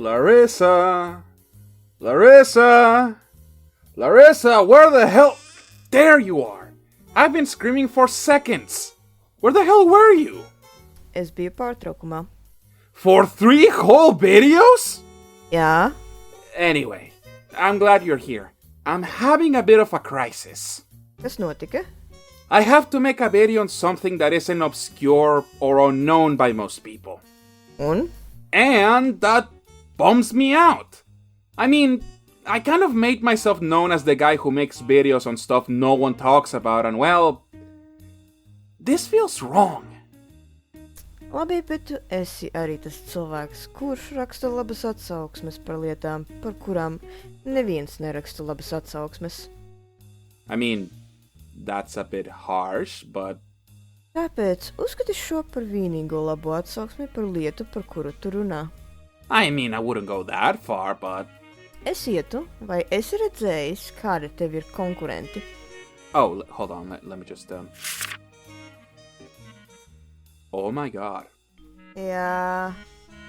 Larissa! Larissa! Larissa, where the hell? There you are! I've been screaming for seconds! Where the hell were you? Es biju pārtraukumā. For 3 whole videos? Jā? Anyway, I'm glad you're here. I'm having a bit of a crisis. Kas notika? I have to make a video on something that isn't obscure or unknown by most people. Un? And that bums me out. I mean, I kind of made myself known as the guy who makes videos on stuff no one talks about, and well, this feels wrong. Labi, bet tu esi arī tas cilvēks, kurš raksta labas atsauksmes par lietām, par kurām neviens neraksta labas atsauksmes. I mean, that's a bit harsh, but... Tāpēc uzskati šo par vienīgo labo atsauksmi par lietu, par kuru tu runā. I mean, I wouldn't go that far, but... Es ietu, vai esi redzējis, kādi tev ir konkurenti? Oh, hold on, let me just... Oh my god. Jā...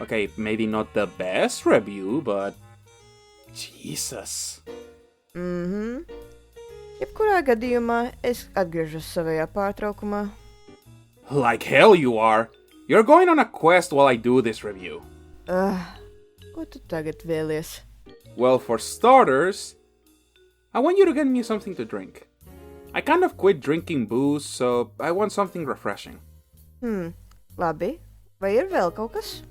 Okay, maybe not the best review, but... Jesus. Jebkurā gadījumā es atgriežos savajā pārtraukumā. Like hell you are! You're going on a quest while I do this review. Ko tu tagad vēlies? Well, for starters, I want you to get me something to drink. I kind of quit drinking booze, so I want something refreshing. Labi. Vai ir vēl kaut kas?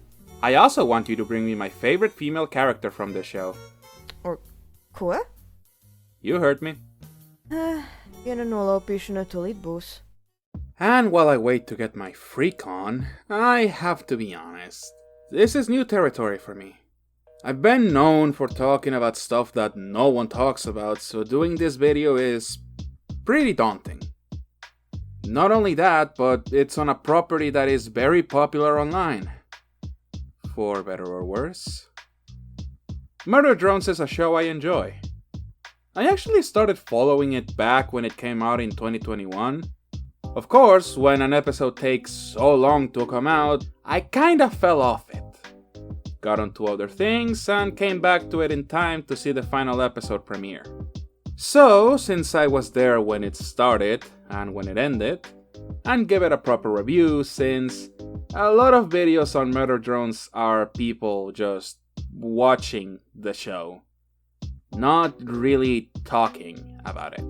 I also want you to bring me my favorite female character from the show. Ko? You heard me. Viena nolaupīšana tūlīt būs. And while I wait to get my freak on, I have to be honest. This is new territory for me. I've been known for talking about stuff that no one talks about, so doing this video is pretty daunting. Not only that, but it's on a property that is very popular online. For better or worse. Murder Drones is a show I enjoy. I actually started following it back when it came out in 2021. Of course, when an episode takes so long to come out, I kinda fell off it. Got onto other things and came back to it in time to see the final episode premiere. So, since I was there when it started and when it ended, and give it a proper review since a lot of videos on Murder Drones are people just watching the show, not really talking about it.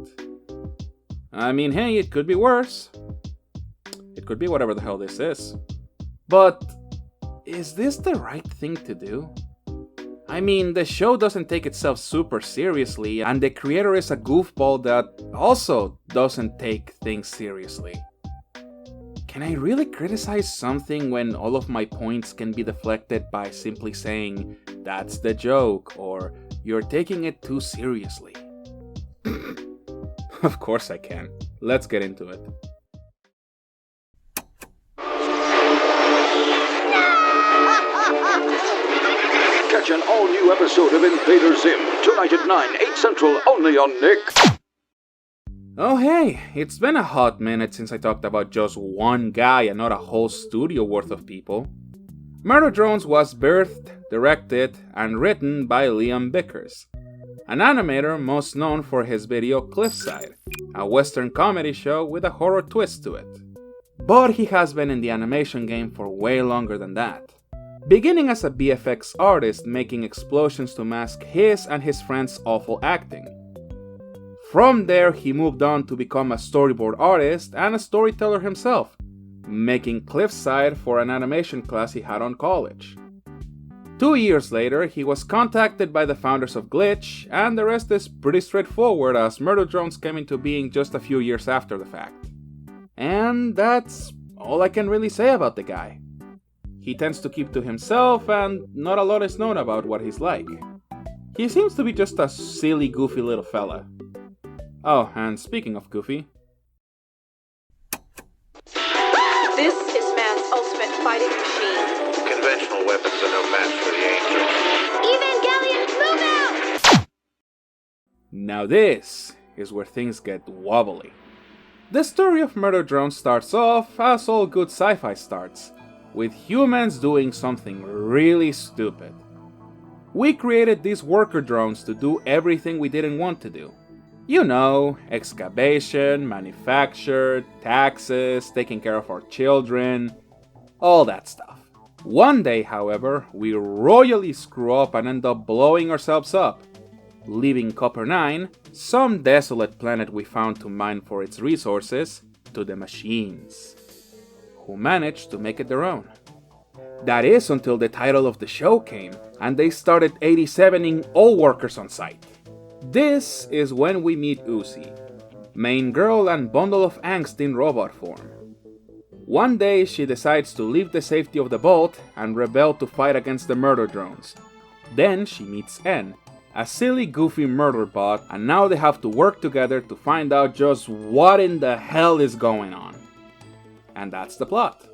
I mean, hey, it could be worse. It could be whatever the hell this is. But is this the right thing to do? I mean, the show doesn't take itself super seriously, and the creator is a goofball that also doesn't take things seriously. Can I really criticize something when all of my points can be deflected by simply saying, that's the joke, or you're taking it too seriously? Of course I can. Let's get into it. Catch an all-new episode of Invader Zim, tonight at 9, 8 Central, only on Nick. Oh hey, it's been a hot minute since I talked about just one guy and not a whole studio worth of people. Murder Drones was birthed, directed, and written by Liam Bickers, an animator most known for his video Cliffside, a western comedy show with a horror twist to it. But he has been in the animation game for way longer than that, beginning as a VFX artist making explosions to mask his and his friends' awful acting. From there, he moved on to become a storyboard artist and a storyteller himself, making Cliffside for an animation class he had on college. 2 years later, he was contacted by the founders of Glitch, and the rest is pretty straightforward as Murder Drones came into being just a few years after the fact. And that's all I can really say about the guy. He tends to keep to himself, and not a lot is known about what he's like. He seems to be just a silly, goofy little fella. Oh, and speaking of goofy... This is man's ultimate fighting machine. Conventional weapons are no match for the Angels. Evangelion, move out! Now this is where things get wobbly. The story of Murder Drones starts off as all good sci-fi starts, with humans doing something really stupid. We created these worker drones to do everything we didn't want to do. You know, excavation, manufacture, taxes, taking care of our children, all that stuff. One day, however, we royally screw up and end up blowing ourselves up, leaving Copper 9, some desolate planet we found to mine for its resources, to the machines, who managed to make it their own. That is until the title of the show came, and they started 87ing all workers on site. This is when we meet Uzi, main girl and bundle of angst in robot form. One day she decides to leave the safety of the vault and rebel to fight against the murder drones. Then she meets N, a silly goofy murder bot, and now they have to work together to find out just what in the hell is going on. And that's the plot.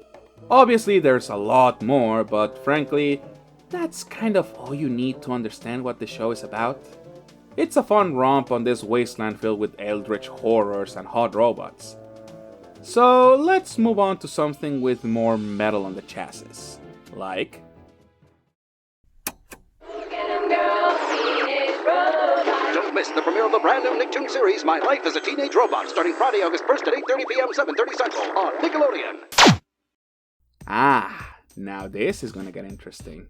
Obviously there's a lot more, but frankly, that's kind of all you need to understand what the show is about. It's a fun romp on this wasteland filled with eldritch horrors and hot robots. So let's move on to something with more metal on the chassis. Like... Don't miss the premiere of the brand new Nicktoons series, My Life as a Teenage Robot, starting Friday, August 1st at 8:30 p.m., 7:30 Central on Nickelodeon. Ah, now this is gonna get interesting.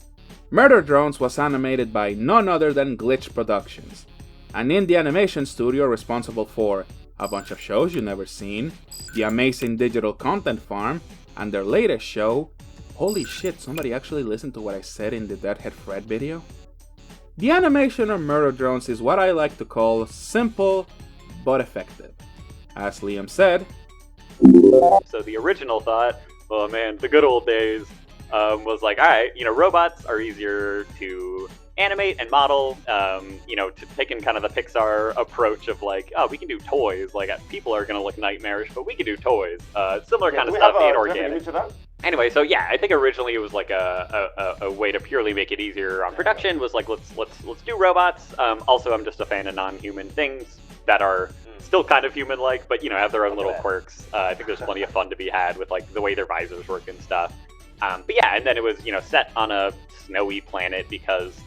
Murder Drones was animated by none other than Glitch Productions, an indie animation studio responsible for a bunch of shows you've never seen, the amazing digital content farm, and their latest show. Holy shit, somebody actually listened to what I said in the Deadhead Fred video? The animation of Murder Drones is what I like to call simple but effective. As Liam said, so the original thought, oh man, the good old days, was like, alright, robots are easier to animate and model, to take in kind of the Pixar approach of like, oh, we can do toys, like people are gonna look nightmarish, but we can do toys. Similar kind of stuff, and organic. Anyway, so yeah, I think originally it was like a way to purely make it easier on production, was like, let's do robots. Also, I'm just a fan of non-human things that are still kind of human-like, but have their own little quirks. I think there's plenty of fun to be had with like the way their visors work and stuff. But yeah, and then it was set on a snowy planet because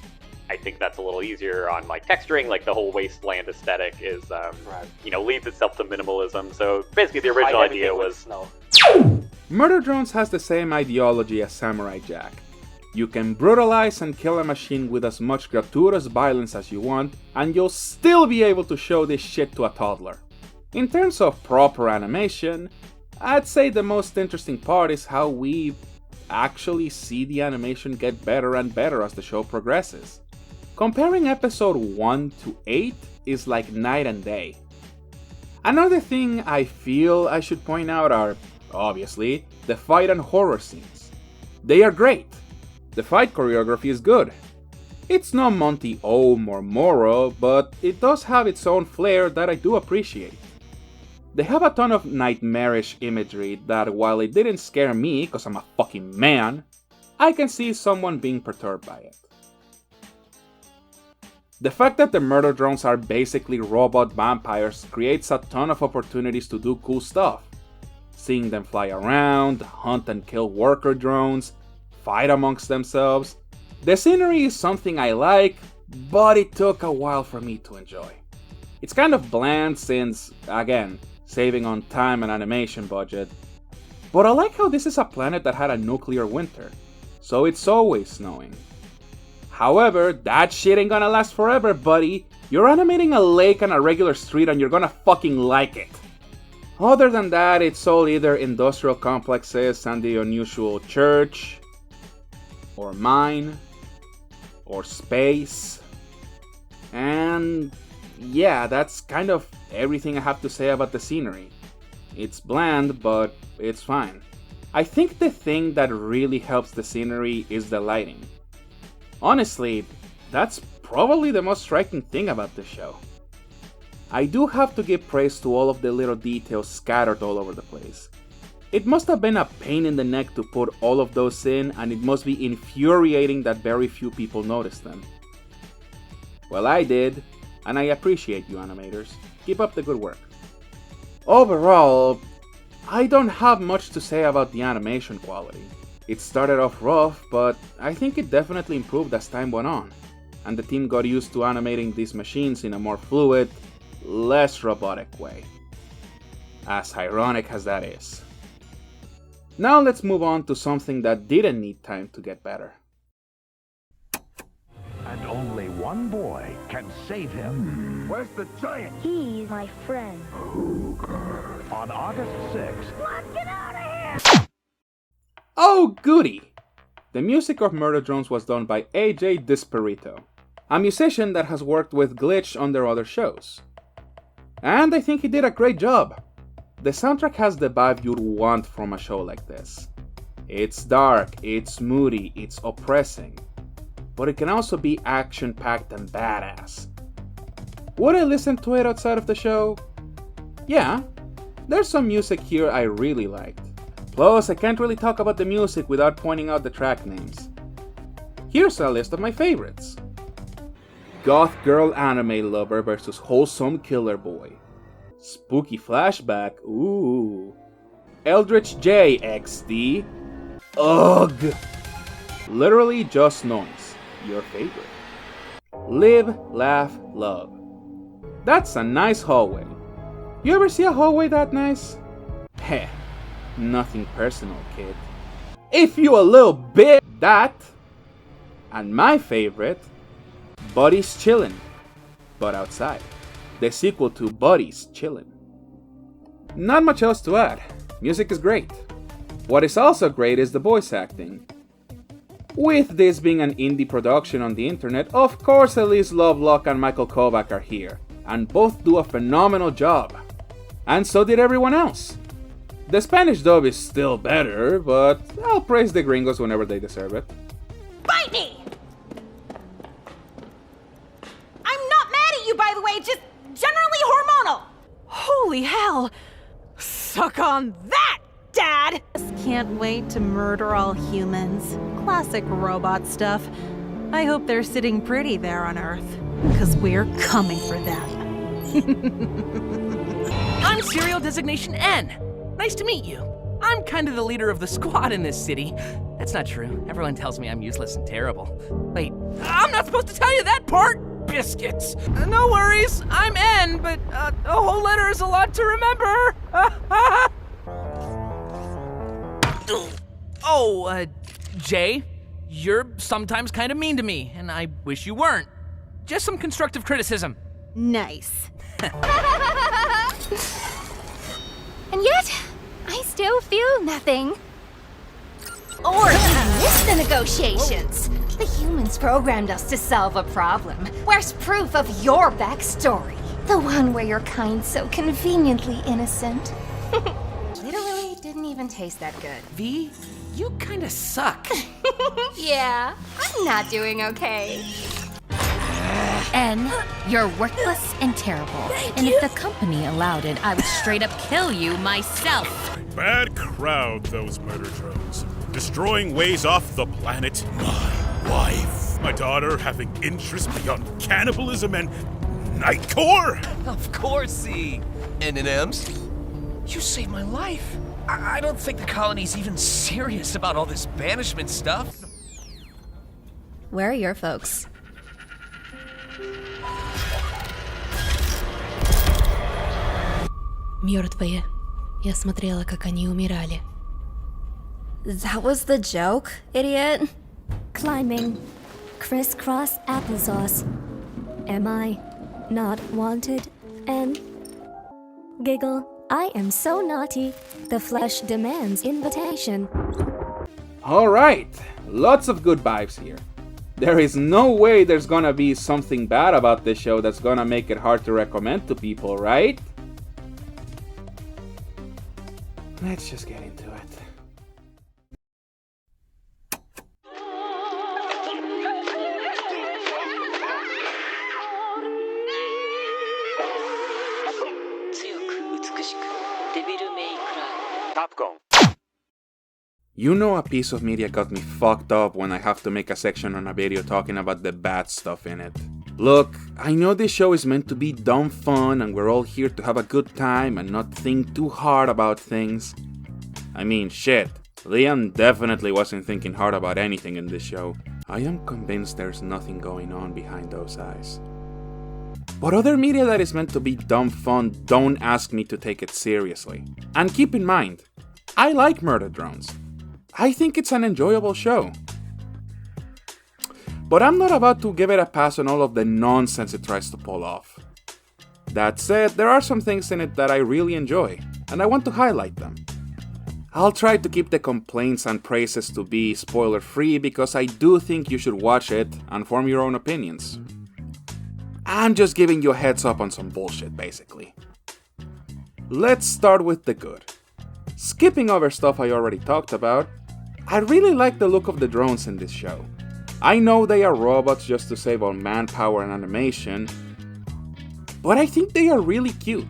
I think that's a little easier on like texturing. Like the whole wasteland aesthetic is leads itself to minimalism. So basically, the original idea was snow. Murder Drones has the same ideology as Samurai Jack. You can brutalize and kill a machine with as much gratuitous violence as you want, and you'll still be able to show this shit to a toddler. In terms of proper animation, I'd say the most interesting part is how we actually see the animation get better and better as the show progresses. Comparing episode 1 to 8 is like night and day. Another thing I feel I should point out are, obviously, the fight and horror scenes. They are great. The fight choreography is good. It's no Monty Ohm or Moro, but it does have its own flair that I do appreciate. They have a ton of nightmarish imagery that, while it didn't scare me cause I'm a fucking man, I can see someone being perturbed by it. The fact that the murder drones are basically robot vampires creates a ton of opportunities to do cool stuff. Seeing them fly around, hunt and kill worker drones, fight amongst themselves. The scenery is something I like, but it took a while for me to enjoy. It's kind of bland since, again, saving on time and animation budget. But I like how this is a planet that had a nuclear winter, so it's always snowing. However, that shit ain't gonna last forever, buddy. You're animating a lake and a regular street and you're gonna fucking like it. Other than that, it's all either industrial complexes and the unusual church, or mine, or space. And yeah, that's kind of everything I have to say about the scenery. It's bland, but it's fine. I think the thing that really helps the scenery is the lighting. Honestly, that's probably the most striking thing about the show. I do have to give praise to all of the little details scattered all over the place. It must have been a pain in the neck to put all of those in, and it must be infuriating that very few people noticed them. Well, I did, and I appreciate you animators. Keep up the good work. Overall, I don't have much to say about the animation quality. It started off rough, but I think it definitely improved as time went on. and the team got used to animating these machines in a more fluid, less robotic way. As ironic as that is. Now let's move on to something that didn't need time to get better. And only one boy can save him. Where's the giant? He's my friend. On August 6th. Let's get out of here! Oh, goody! The music of Murder Drones was done by AJ Disperito, a musician that has worked with Glitch on their other shows. And I think he did a great job. The soundtrack has the vibe you'd want from a show like this. It's dark, it's moody, it's oppressing. But it can also be action-packed and badass. Would I listen to it outside of the show? Yeah, there's some music here I really liked. Plus, I can't really talk about the music without pointing out the track names. Here's a list of my favorites. Goth Girl Anime Lover vs. Wholesome Killer Boy. Spooky Flashback, ooh. Eldritch J XD. Ugh. Literally Just Noise, your favorite. Live, Laugh, Love. That's a nice hallway. You ever see a hallway that nice? Heh, nothing personal, kid. If you a little bit, that. And my favorite, Buddies Chillin', but outside. The sequel to Buddies Chillin'. Not much else to add. Music is great. What is also great is the voice acting. With this being an indie production on the internet, of course Elise Lovelock and Michael Kovac are here, and both do a phenomenal job. And so did everyone else. The Spanish dub is still better, but I'll praise the gringos whenever they deserve it. Bite me! I'm not mad at you, by the way, just generally hormonal! Holy hell! Suck on that, Dad! Just can't wait to murder all humans. Classic robot stuff. I hope they're sitting pretty there on Earth, because we're coming for them. I'm Serial Designation N. Nice to meet you. I'm kind of the leader of the squad in this city. That's not true. Everyone tells me I'm useless and terrible. Wait, I'm not supposed to tell you that part? Biscuits. No worries, I'm N, but a whole letter is a lot to remember. Jay, you're sometimes kind of mean to me, and I wish you weren't. Just some constructive criticism. Nice. And yet, I still feel nothing. Or we missed the negotiations. The humans programmed us to solve a problem. Where's proof of your backstory? The one where you're kind so conveniently innocent. Literally didn't even taste that good. V, you kind of suck. Yeah, I'm not doing okay. N, you're worthless and terrible. And if the company allowed it, I would straight up kill you myself. Bad crowd, those murder drones. Destroying ways off the planet. My wife. My daughter having interest beyond cannibalism and nightcore. Of course, C. N&Ms. You saved my life. I don't think the colony's even serious about all this banishment stuff. Where are your folks? Мертвые. Я смотрела, как они умирали. That was the joke, idiot? Climbing. Crisscross applesauce. Am I not wanted? And giggle. I am so naughty. The flesh demands invitation. Alright, lots of good vibes here. There is no way there's gonna be something bad about this show that's gonna make it hard to recommend to people, right? Let's just get into it. You know a piece of media got me fucked up when I have to make a section on a video talking about the bad stuff in it. Look, I know this show is meant to be dumb fun and we're all here to have a good time and not think too hard about things. I mean, shit, Liam definitely wasn't thinking hard about anything in this show. I am convinced there's nothing going on behind those eyes. But other media that is meant to be dumb fun don't ask me to take it seriously. And keep in mind, I like Murder Drones. I think it's an enjoyable show. But I'm not about to give it a pass on all of the nonsense it tries to pull off. That said, there are some things in it that I really enjoy, and I want to highlight them. I'll try to keep the complaints and praises to be spoiler-free because I do think you should watch it and form your own opinions. I'm just giving you a heads up on some bullshit, basically. Let's start with the good. Skipping over stuff I already talked about, I really like the look of the drones in this show. I know they are robots just to save on manpower and animation, but I think they are really cute.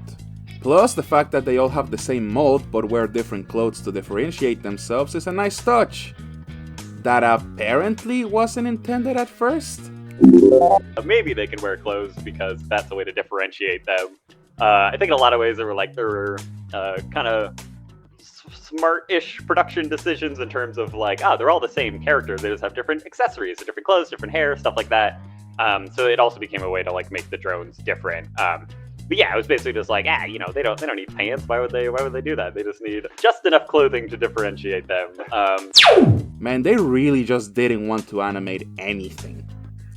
Plus, the fact that they all have the same mold but wear different clothes to differentiate themselves is a nice touch. That apparently wasn't intended at first. Maybe they can wear clothes because that's the way to differentiate them. I think in a lot of ways there were kind of smart-ish production decisions in terms of they're all the same character, they just have different accessories, different clothes, different hair, stuff like that. So it also became a way to make the drones different. But yeah, it was basically just they don't need pants. Why would they do that? They just need just enough clothing to differentiate them. Man, they really just didn't want to animate anything.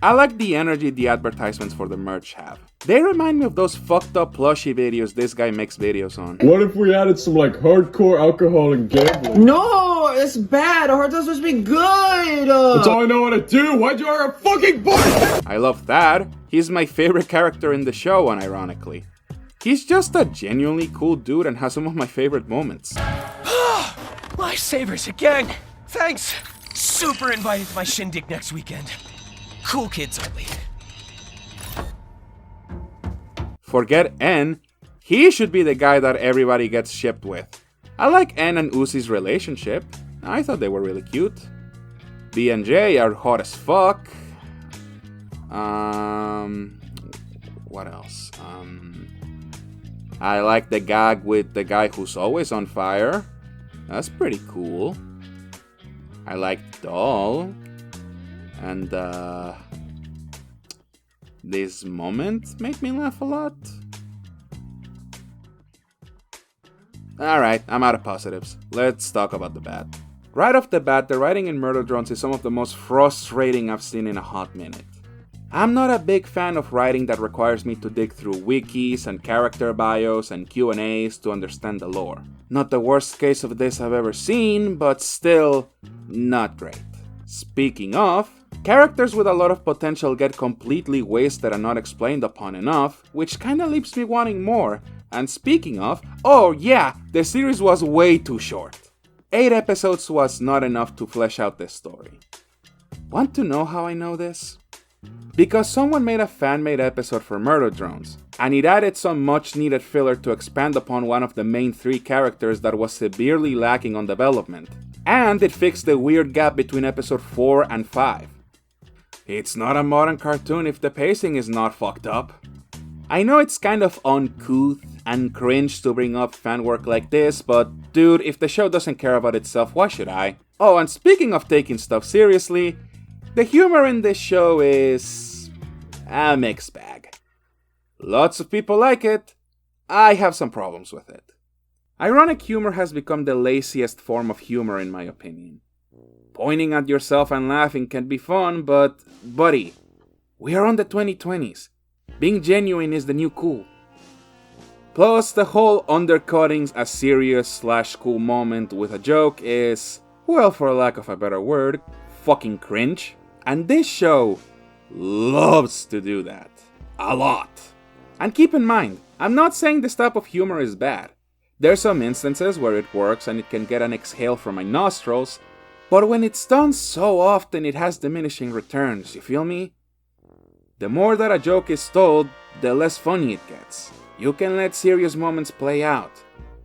I like the energy the advertisements for the merch have. They remind me of those fucked up plushie videos this guy makes videos on. What if we added some hardcore alcohol and gambling? No, it's bad. Our that's supposed to be good. That's all I know how to do. Why'd you hire a fucking boy? I love Thad. He's my favorite character in the show, unironically. He's just a genuinely cool dude and has some of my favorite moments. Lifesavers again. Thanks. Super invited to my shindig next weekend. Cool kids only. Forget N, he should be the guy that everybody gets shipped with. I like N and Uzi's relationship. I thought they were really cute. B and J are hot as fuck. What else? I like the gag with the guy who's always on fire. That's pretty cool. I like Doll. And this moment made me laugh a lot. Alright, I'm out of positives. Let's talk about the bad. Right off the bat, the writing in Murder Drones is some of the most frustrating I've seen in a hot minute. I'm not a big fan of writing that requires me to dig through wikis and character bios and Q&As to understand the lore. Not the worst case of this I've ever seen, but still not great. Speaking of, characters with a lot of potential get completely wasted and not explained upon enough, which kinda leaves me wanting more. And speaking of, oh yeah, the series was way too short. 8 episodes was not enough to flesh out this story. Want to know how I know this? Because someone made a fan-made episode for Murder Drones, and it added some much-needed filler to expand upon one of the main 3 characters that was severely lacking on development. And it fixed the weird gap between episode 4 and 5. It's not a modern cartoon if the pacing is not fucked up. I know it's kind of uncouth and cringe to bring up fan work like this, but dude, if the show doesn't care about itself, why should I? Oh, and speaking of taking stuff seriously, the humor in this show is a mixed bag. Lots of people like it. I have some problems with it. Ironic humor has become the laziest form of humor in my opinion. Pointing at yourself and laughing can be fun, but buddy, we are on the 2020s. Being genuine is the new cool. Plus, the whole undercutting a serious/cool moment with a joke is, well, for lack of a better word, fucking cringe. And this show loves to do that. A lot. And keep in mind, I'm not saying this type of humor is bad. There's some instances where it works and it can get an exhale from my nostrils, but when it's done so often it has diminishing returns, you feel me? The more that a joke is told, the less funny it gets. You can let serious moments play out.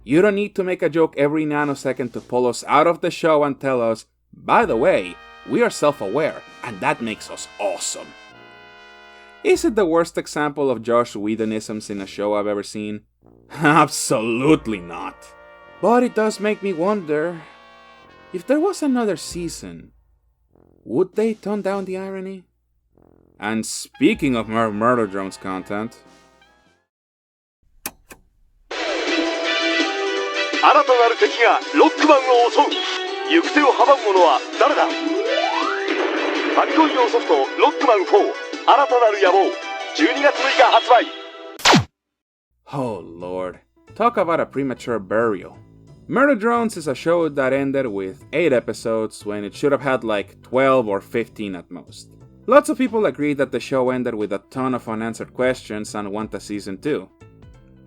You don't need to make a joke every nanosecond to pull us out of the show and tell us, by the way, we are self-aware, and that makes us awesome. Is it the worst example of Josh Whedonisms in a show I've ever seen? Absolutely not. But it does make me wonder, if there was another season, Would they tone down the irony? And speaking of Murder Drones content... 新たなる敵がロックマンを襲う。行く手を阻む者は誰だ。ファミコン用ソフトロックマン4新たなる野望12月6日発売。 Oh lord, talk about a premature burial. Murder Drones is a show that ended with 8 episodes when it should have had like 12 or 15 at most. Lots of people agree that the show ended with a ton of unanswered questions and want a season 2.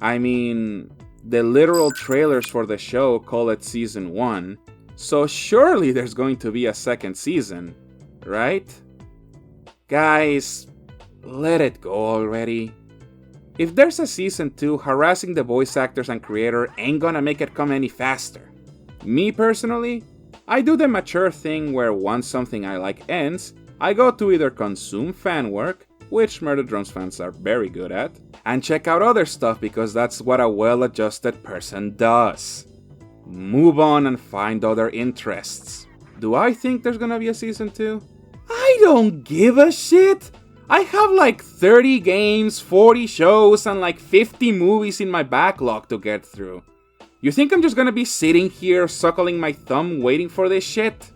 I mean, the literal trailers for the show call it season 1, so surely there's going to be a second season, right? Guys, let it go already. If there's a season 2, harassing the voice actors and creator ain't gonna make it come any faster. Me personally, I do the mature thing where once something I like ends, I go to either consume fan work, which Murder Drones fans are very good at, and check out other stuff because that's what a well-adjusted person does. Move on and find other interests. Do I think there's gonna be a season 2? I don't give a shit! I have like 30 games, 40 shows, and like 50 movies in my backlog to get through. You think I'm just gonna be sitting here suckling my thumb waiting for this shit?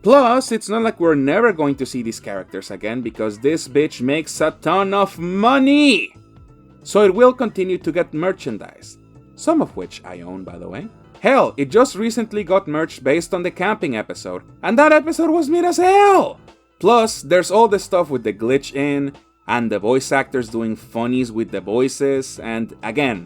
Plus, it's not like we're never going to see these characters again because this bitch makes a ton of money! So it will continue to get merchandise, some of which I own by the way. Hell, it just recently got merch based on the camping episode, and that episode was mid as hell! Plus, there's all the stuff with the glitch in, and the voice actors doing funnies with the voices, and again,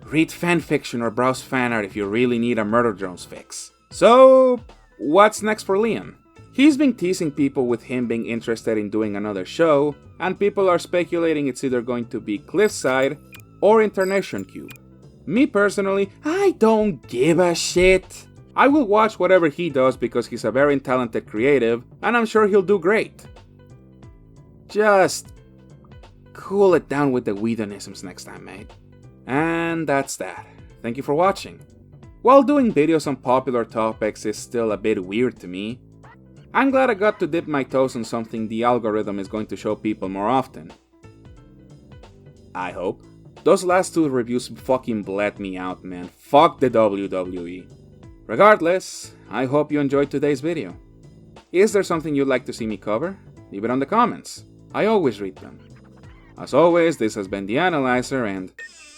read fanfiction or browse fanart if you really need a Murder Drones fix. So, what's next for Liam? He's been teasing people with him being interested in doing another show, and people are speculating it's either going to be Cliffside or Internation Cube. Me personally, I don't give a shit. I will watch whatever he does because he's a very talented creative, and I'm sure he'll do great. Just cool it down with the Whedonisms next time, mate. And that's that. Thank you for watching. While doing videos on popular topics is still a bit weird to me, I'm glad I got to dip my toes on something the algorithm is going to show people more often. I hope. Those last 2 reviews fucking bled me out, man. Fuck the WWE. Regardless, I hope you enjoyed today's video. Is there something you'd like to see me cover? Leave it on the comments. I always read them. As always, this has been The Analyzer and...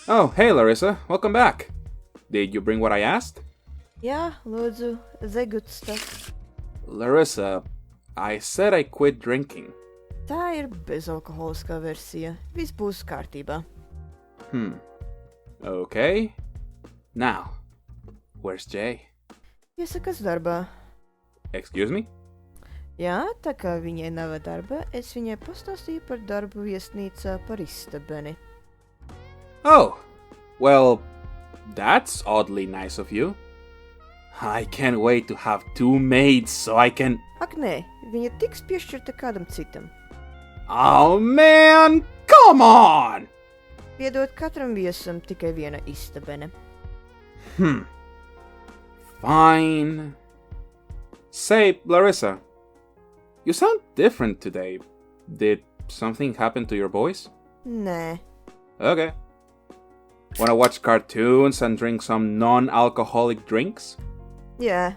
Oh, hey Larissa, welcome back. Did you bring what I asked? Yeah, lūdzu, the good stuff. Larissa, I said I quit drinking. Tā ir bezalkoholiskā versija. Viss būs kārtībā. Okay. Now, where's Jay? Iesakas darbā. Excuse me? Jā, tā kā viņai nav darba, es viņai pastāstīju par darbu viesnīcā par istabeni. Oh, well, that's oddly nice of you. I can't wait to have 2 maids so I can... Ak nē, viņa tiks piešķirta kādam citam. Oh man, come on! Piedod katram viesam tikai viena istabene. Fine. Say, Larissa, you sound different today. Did something happen to your voice? Nē. Okay. Wanna watch cartoons and drink some non-alcoholic drinks? Jā.